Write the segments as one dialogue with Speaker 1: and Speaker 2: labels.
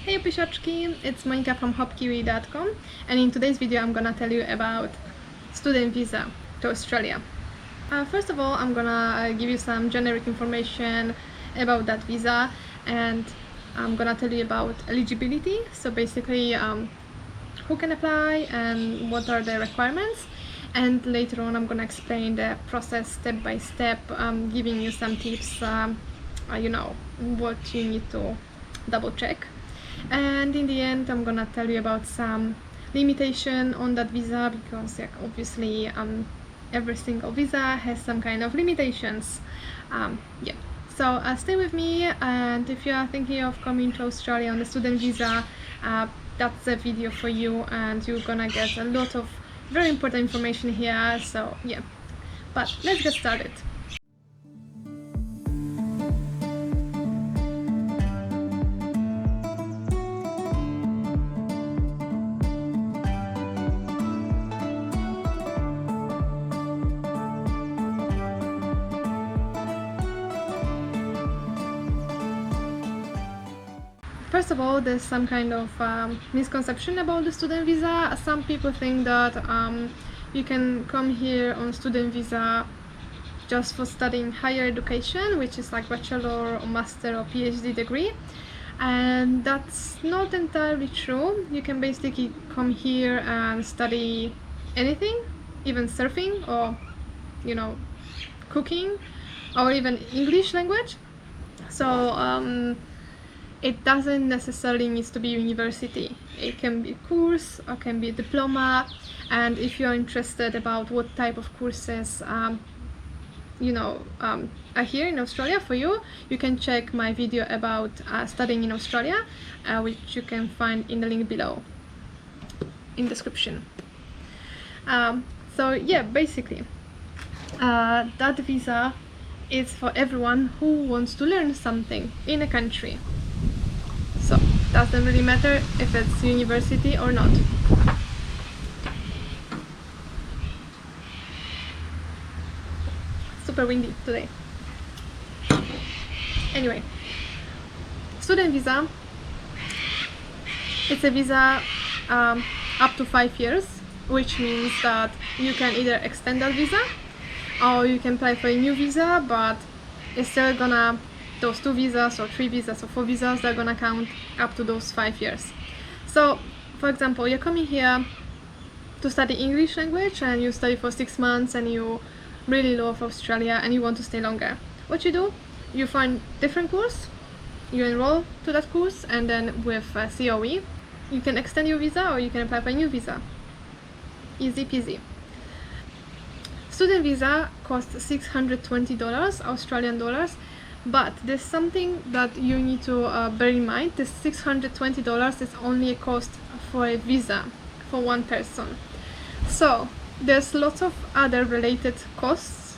Speaker 1: Hey Pishochki, it's Monica from hopkiwi.com, and in today's video I'm gonna tell you about student visa to Australia. First of all, I'm gonna give you some generic information about that visa, and I'm gonna tell you about eligibility, so basically who can apply and what are the requirements, and later on I'm gonna explain the process step by step, giving you some tips, what you need to double check. And in the end I'm gonna tell you about some limitation on that visa, because obviously every single visa has some kind of limitations. So stay with me, and if you are thinking of coming to Australia on the student visa, that's a video for you, and you're gonna get a lot of very important information here. So yeah, but let's get started. First of all, there's some kind of misconception about the student visa. Some people think that you can come here on student visa just for studying higher education, which is like bachelor or master or PhD degree, and that's not entirely true. You can basically come here and study anything, even surfing or cooking or even English language. So it doesn't necessarily need to be university. It can be a course or can be a diploma, and if you're interested about what type of courses are here in Australia for you, you can check my video about studying in Australia, which you can find in the link below in description. So yeah, basically that visa is for everyone who wants to learn something in a country. So it doesn't really matter if it's university or not. Super windy today. Anyway, student visa, it's a visa up to 5 years, which means that you can either extend that visa or you can apply for a new visa, but it's still gonna, those 2 visas or 3 visas or 4 visas, they're gonna count up to those 5 years. So for example, you're coming here to study English language and you study for 6 months and you really love Australia and you want to stay longer. What you do, you find different course, you enroll to that course, and then with COE you can extend your visa or you can apply for a new visa. Easy peasy. Student visa costs $620 Australian dollars, but there's something that you need to bear in mind. This $620 is only a cost for a visa for one person. So there's lots of other related costs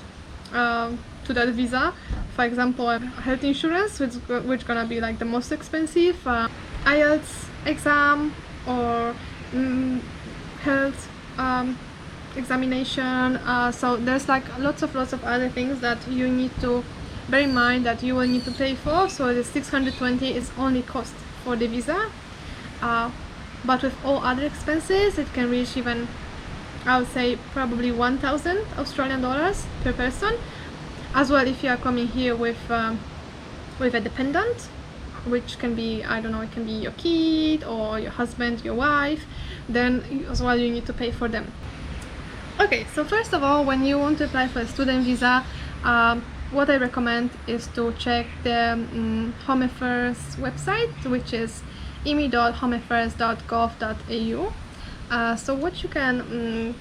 Speaker 1: to that visa. For example, health insurance, which gonna be like the most expensive, IELTS exam or health examination. So there's like lots of other things that you need to bear in mind that you will need to pay for. So the 620 is only cost for the visa, but with all other expenses it can reach even, I would say, probably 1,000 Australian dollars per person. As well, if you are coming here with a dependent, which can be, I don't know, it can be your kid or your husband, your wife, then as well you need to pay for them. Okay, so first of all, when you want to apply for a student visa, what I recommend is to check the Home Affairs website, which is imi.homeaffairs.gov.au. So what you can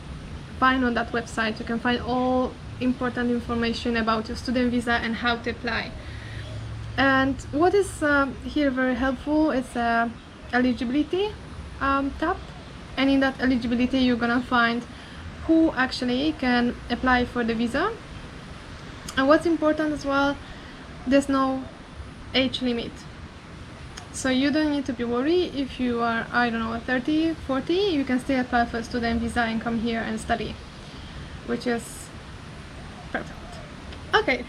Speaker 1: find on that website, you can find all important information about your student visa and how to apply. And what is here very helpful is eligibility tab, and in that eligibility you're gonna find who actually can apply for the visa. And what's important as well, there's no age limit. So you don't need to be worried if you are, I don't know, 30, 40, you can still apply for a student visa and come here and study, which is perfect. Okay,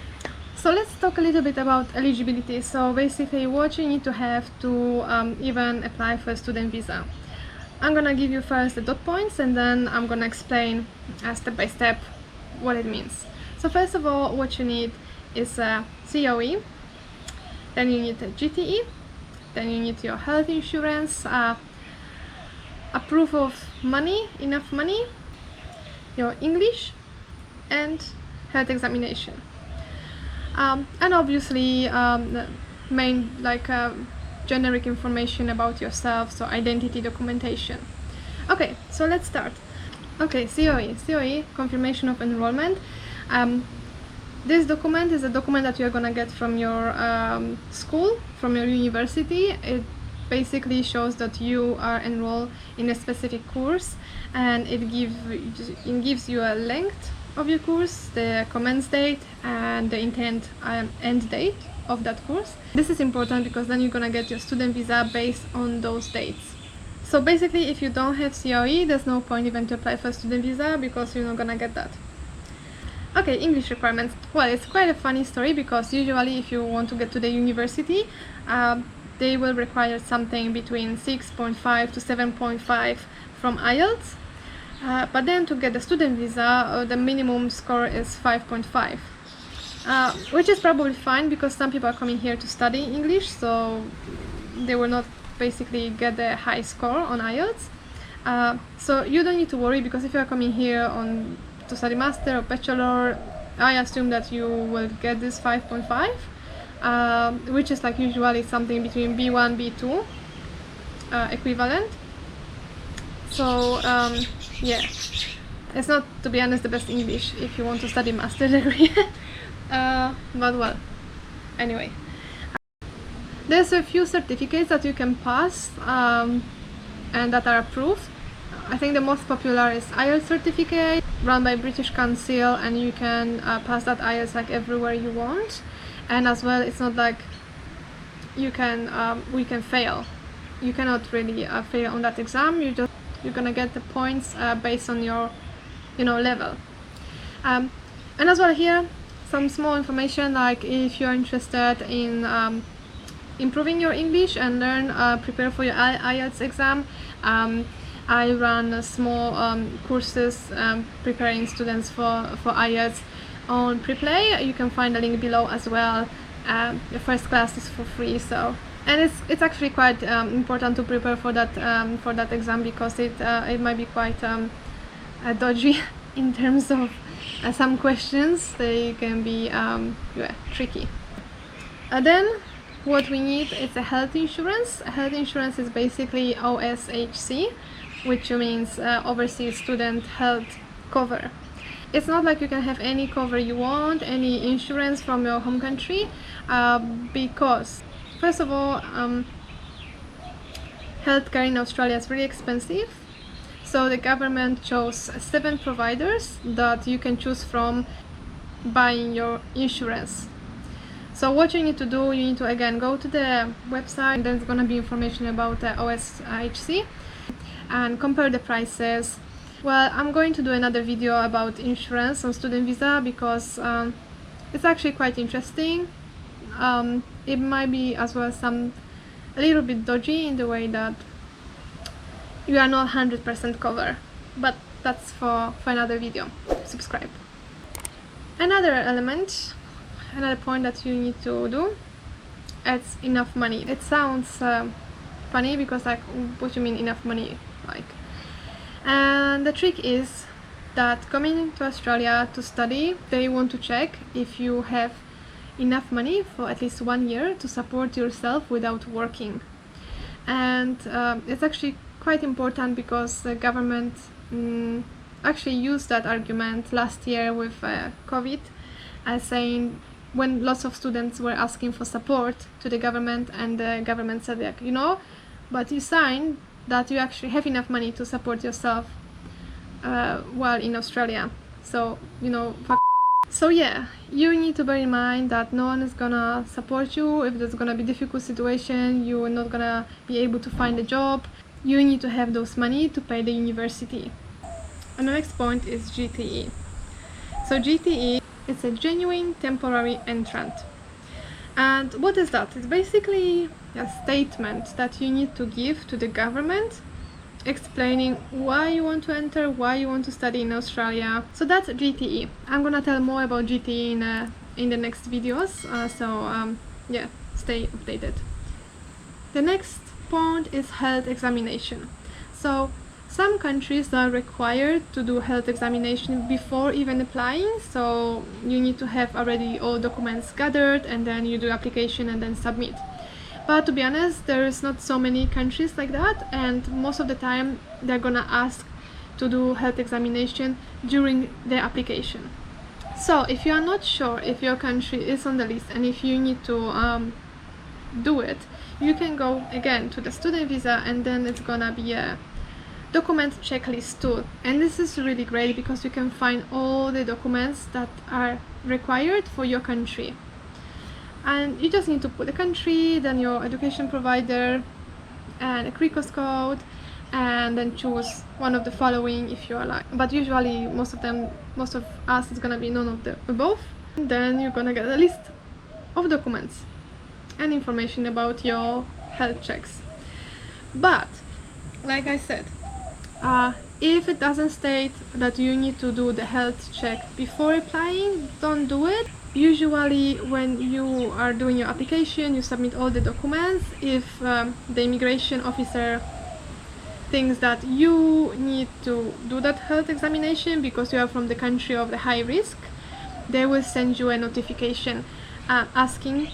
Speaker 1: So let's talk a little bit about eligibility. So basically what you need to have to even apply for a student visa. I'm gonna give you first the dot points, and then I'm gonna explain step by step what it means. So first of all, what you need is a COE, then you need a GTE, then you need your health insurance, a proof of money, enough money, your English, and health examination. And obviously the main generic information about yourself, so identity documentation. Okay, so let's start. Okay, COE, confirmation of enrollment. This document is a document that you're gonna get from your school, from your university. It basically shows that you are enrolled in a specific course, and it gives you a length of your course, the commence date, and the end date of that course. This is important because then you're gonna get your student visa based on those dates. So basically, if you don't have COE, there's no point even to apply for a student visa because you're not gonna get that. Okay, English requirements. Well, it's quite a funny story because usually if you want to get to the university, they will require something between 6.5 to 7.5 from IELTS. But then to get the student visa, the minimum score is 5.5, which is probably fine because some people are coming here to study English, so they will not basically get a high score on IELTS. So you don't need to worry, because if you are coming here to study master or bachelor, I assume that you will get this 5.5, which is like usually something between B1, B2 equivalent. So yeah, it's not, to be honest, the best English if you want to study master degree. But well, anyway, there's a few certificates that you can pass and that are approved. I think the most popular is IELTS certificate run by British Council, and you can pass that IELTS like everywhere you want. And as well, it's not like we can fail. You cannot really fail on that exam. You're gonna get the points based on your level. And as well, here some small information, like if you're interested in improving your English and prepare for your IELTS exam, I run small courses preparing students for IELTS on Preplay. You can find the link below as well. The first class is for free, so. And it's actually quite important to prepare for that exam, because it might be quite dodgy in terms of some questions. They can be tricky. Then what we need is a health insurance. Health insurance is basically OSHC, which means Overseas Student Health Cover. It's not like you can have any cover you want, any insurance from your home country, because first of all, healthcare in Australia is really expensive. So the government chose 7 providers that you can choose from buying your insurance. So what you need to do, you need to again go to the website. There's gonna be information about the OSHC and compare the prices. Well, I'm going to do another video about insurance on student visa because it's actually quite interesting. It might be as well a little bit dodgy in the way that you are not 100% covered, but that's for another video. Subscribe. Another point that you need to do, it's enough money. It sounds funny because like, what do you mean enough money? And the trick is that coming to Australia to study, they want to check if you have enough money for at least 1 year to support yourself without working. And it's actually quite important because the government actually used that argument last year with COVID, as saying, when lots of students were asking for support to the government, and the government said, like, but you signed that you actually have enough money to support yourself while in Australia, so So yeah, you need to bear in mind that no one is gonna support you if there's gonna be difficult situation. You're not gonna be able to find a job. You need to have those money to pay the university. And the next point is GTE. So GTE It's a genuine temporary entrant. And what is that? It's basically a statement that you need to give to the government explaining why you want to enter, why you want to study in Australia. So that's GTE. I'm gonna tell more about GTE in the next videos, yeah, stay updated. The next point is health examination. So some countries are required to do health examination before even applying, so you need to have already all documents gathered and then you do application and then submit. But to be honest, there is not so many countries like that, and most of the time they're gonna ask to do health examination during their application. So if you are not sure if your country is on the list and if you need to do it, you can go again to the student visa, and then it's gonna be a document checklist tool. And this is really great because you can find all the documents that are required for your country. And you just need to put the country, then your education provider, and a CRICOS code, and then choose one of the following if you are like. But usually most of us it's gonna be none of the above. And then you're gonna get a list of documents and information about your health checks. But like I said, if it doesn't state that you need to do the health check before applying, don't do it. Usually when you are doing your application, you submit all the documents. If the immigration officer thinks that you need to do that health examination because you are from the country of the high risk, they will send you a notification asking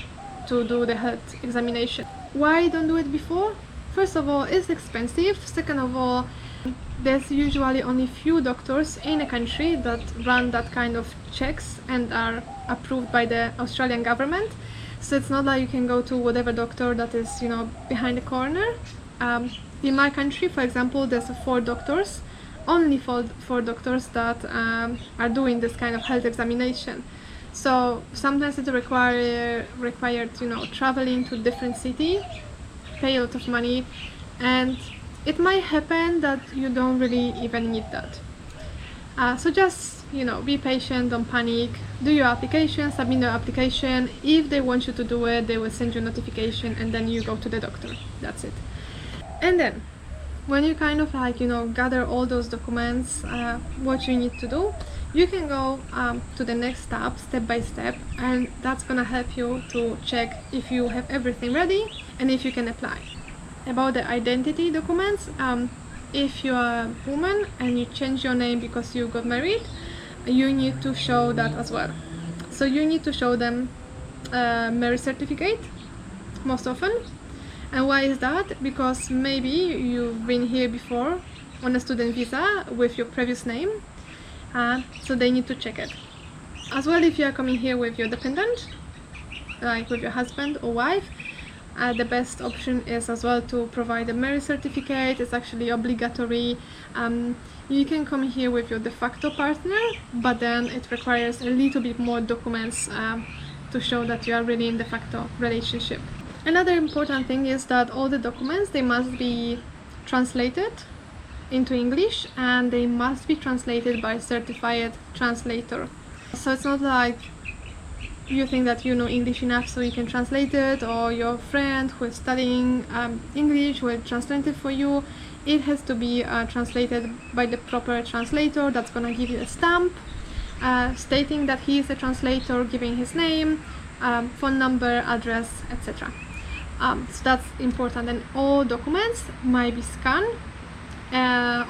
Speaker 1: to do the health examination. Why don't do it before? First of all, it's expensive. Second of all, there's usually only few doctors in a country that run that kind of checks and are approved by the Australian government. So it's not like you can go to whatever doctor that is, behind the corner. In my country, for example, there's 4 doctors, only four doctors that are doing this kind of health examination. So sometimes it's required, traveling to different city, pay a lot of money, and it might happen that you don't really even need that. So just, be patient, don't panic, do your application, submit your application. If they want you to do it, they will send you a notification and then you go to the doctor. That's it. And then, when you kind of gather all those documents, what you need to do, you can go to the next step by step, and that's gonna help you to check if you have everything ready and if you can apply. About the identity documents, if you are a woman and you change your name because you got married, you need to show that as well. So you need to show them a marriage certificate most often. And why is that? Because maybe you've been here before on a student visa with your previous name, so they need to check it. As well, if you are coming here with your dependent, like with your husband or wife, the best option is as well to provide a marriage certificate. It's actually obligatory. You can come here with your de facto partner, but then it requires a little bit more documents to show that you are really in de facto relationship. Another important thing is that all the documents, they must be translated into English, and they must be translated by a certified translator. So it's not like you think that you know English enough so you can translate it, or your friend who is studying English will translate it for you. It has to be translated by the proper translator that's gonna give you a stamp stating that he is a translator, giving his name, phone number, address, etc. So that's important, and all documents might be scanned,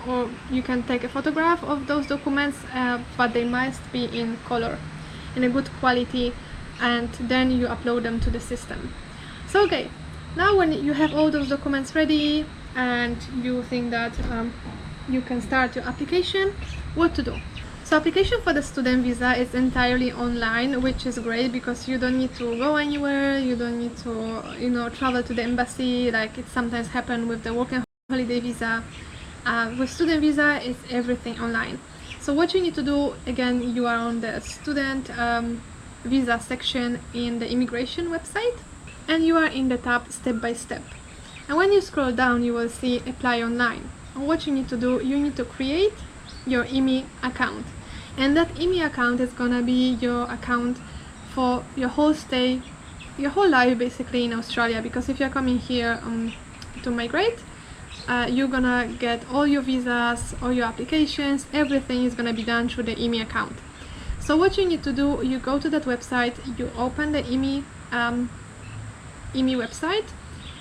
Speaker 1: or you can take a photograph of those documents, but they must be in color, in a good quality, and then you upload them to the system. So okay, now when you have all those documents ready and you think that you can start your application, what to do? So application for the student visa is entirely online, which is great because you don't need to go anywhere, you don't need to travel to the embassy like it sometimes happens with the work and holiday visa. With student visa, it's everything online. So what you need to do, again, you are on the student visa section in the immigration website, and you are in the tab step by step. And when you scroll down, you will see apply online. And what you need to do, you need to create your IMI account. And that IME account is gonna be your account for your whole stay, your whole life basically in Australia, because if you're coming here to migrate, you're gonna get all your visas, all your applications, everything is gonna be done through the IME account. So what you need to do, you go to that website, you open the IME website,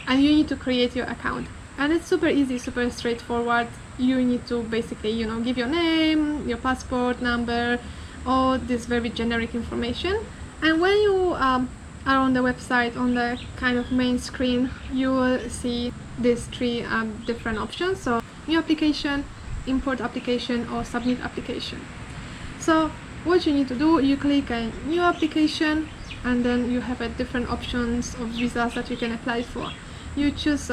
Speaker 1: and you need to create your account. And it's super easy, super straightforward. You need to basically, give your name, your passport number, all this very generic information. And when you are on the website, on the kind of main screen, you will see these three different options. So new application, import application, or submit application. So what you need to do, you click a new application, and then you have different options of visas that you can apply for. You choose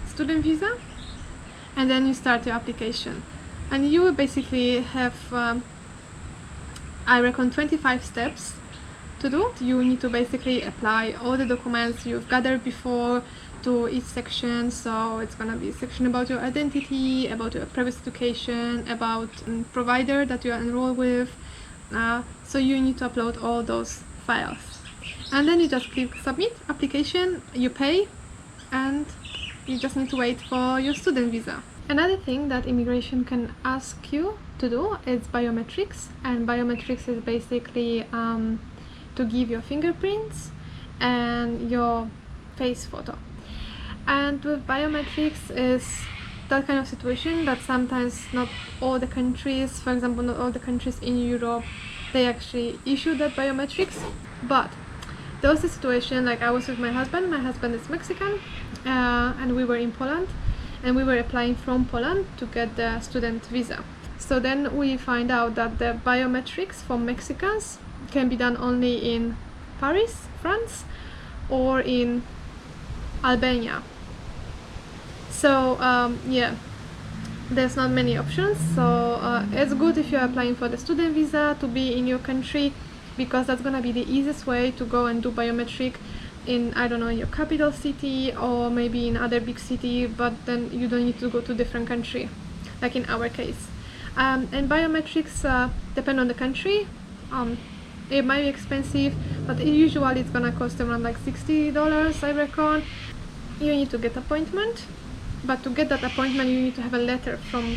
Speaker 1: student visa, and then you start your application. And you will basically have, I reckon, 25 steps to do. You need to basically apply all the documents you've gathered before to each section. So it's gonna be a section about your identity, about your previous education, about provider that you are enrolled with. So you need to upload all those files, and then you just click submit application, you pay, and you just need to wait for your student visa. Another thing that immigration can ask you to do is biometrics, and biometrics is basically to give your fingerprints and your face photo. And with biometrics is that kind of situation that sometimes not all the countries, for example, not all the countries in Europe, they actually issue that biometrics. But there was a situation, like I was with my husband is Mexican, and we were in Poland, and we were applying from Poland to get the student visa. So then we find out that the biometrics for Mexicans can be done only in Paris, France, or in Albania. So yeah, there's not many options. So it's good if you're applying for the student visa to be in your country, because that's gonna be the easiest way to go and do biometric in, I don't know, your capital city or maybe in other big city, but then you don't need to go to different country, like in our case. And biometrics depend on the country. It might be expensive, but usually it's gonna cost around like $60, I reckon. You need to get appointment, but to get that appointment you need to have a letter from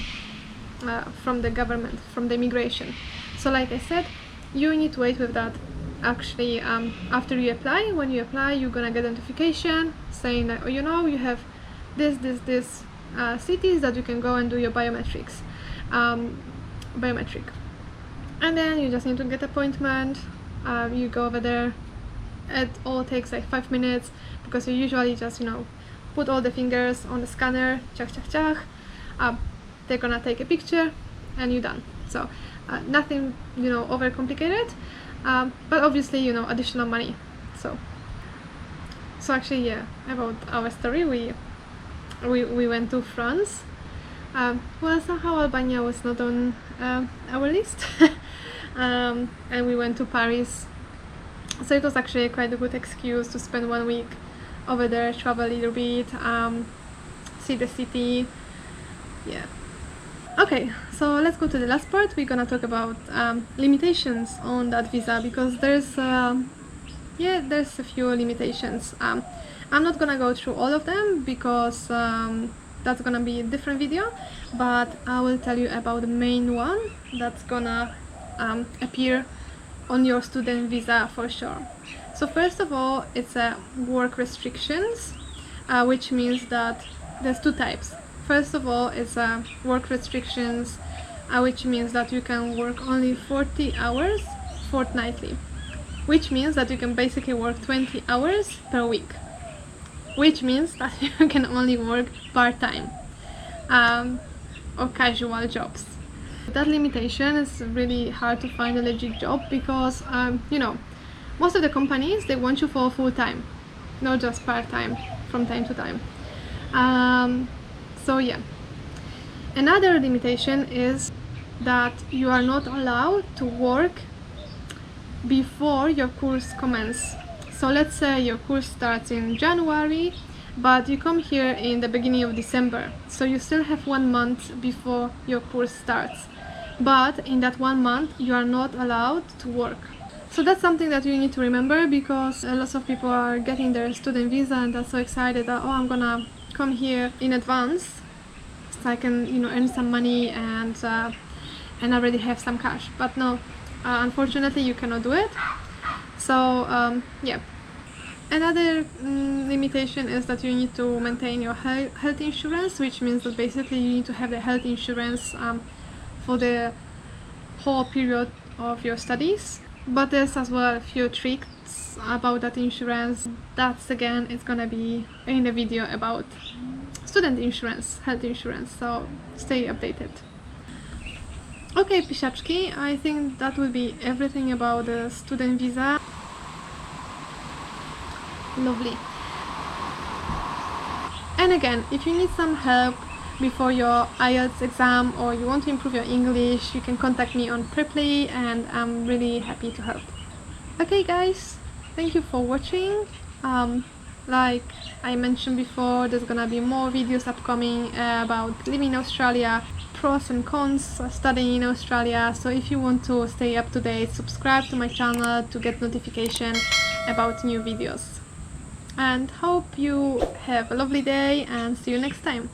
Speaker 1: the government, from the immigration. So like I said, you need to wait with that. Actually, after you apply, when you apply, you're gonna get a notification saying that, oh, you have this cities that you can go and do your biometric. And then you just need to get appointment. You go over there. It all takes like 5 minutes, because you usually just put all the fingers on the scanner, check. They're gonna take a picture and you're done. So nothing over complicated, but obviously additional money. So actually, yeah, about our story, we went to France. Well, somehow Albania was not on our list. And we went to Paris, so it was actually quite a good excuse to spend 1 week over there, travel a little bit, see the city. Yeah. Okay, so let's go to the last part. We're gonna talk about limitations on that visa, because there's a few limitations. I'm not gonna go through all of them, because that's gonna be a different video, but I will tell you about the main one that's gonna appear on your student visa for sure. So first of all, it's work restrictions, which means that there's two types. First of all, it's work restrictions, which means that you can work only 40 hours fortnightly, which means that you can basically work 20 hours per week, which means that you can only work part-time or casual jobs. That limitation is really hard to find a legit job, because most of the companies, they want you for full-time, not just part-time from time to time. So yeah. Another limitation is that you are not allowed to work before your course commences. So let's say your course starts in January, but you come here in the beginning of December, so you still have 1 month before your course starts. but in that 1 month you are not allowed to work. So that's something that you need to remember, because lots of people are getting their student visa and they're so excited that, oh, I'm gonna come here in advance so I can, earn some money and already have some cash. But no, unfortunately you cannot do it. So yeah. Another limitation is that you need to maintain your health insurance, which means that basically you need to have the health insurance for the whole period of your studies. But there's as well a few tricks about that insurance. That's again, it's gonna be in the video about student insurance, health insurance, so stay updated. Okay, pisiaczki, I think that will be everything about the student visa. Lovely. And again, if you need some help before your IELTS exam or you want to improve your English, you can contact me on Preply and I'm really happy to help. Okay guys, thank you for watching. Like I mentioned before, there's gonna be more videos upcoming about living in Australia, pros and cons studying in Australia. So if you want to stay up to date, subscribe to my channel to get notification about new videos. And hope you have a lovely day and see you next time.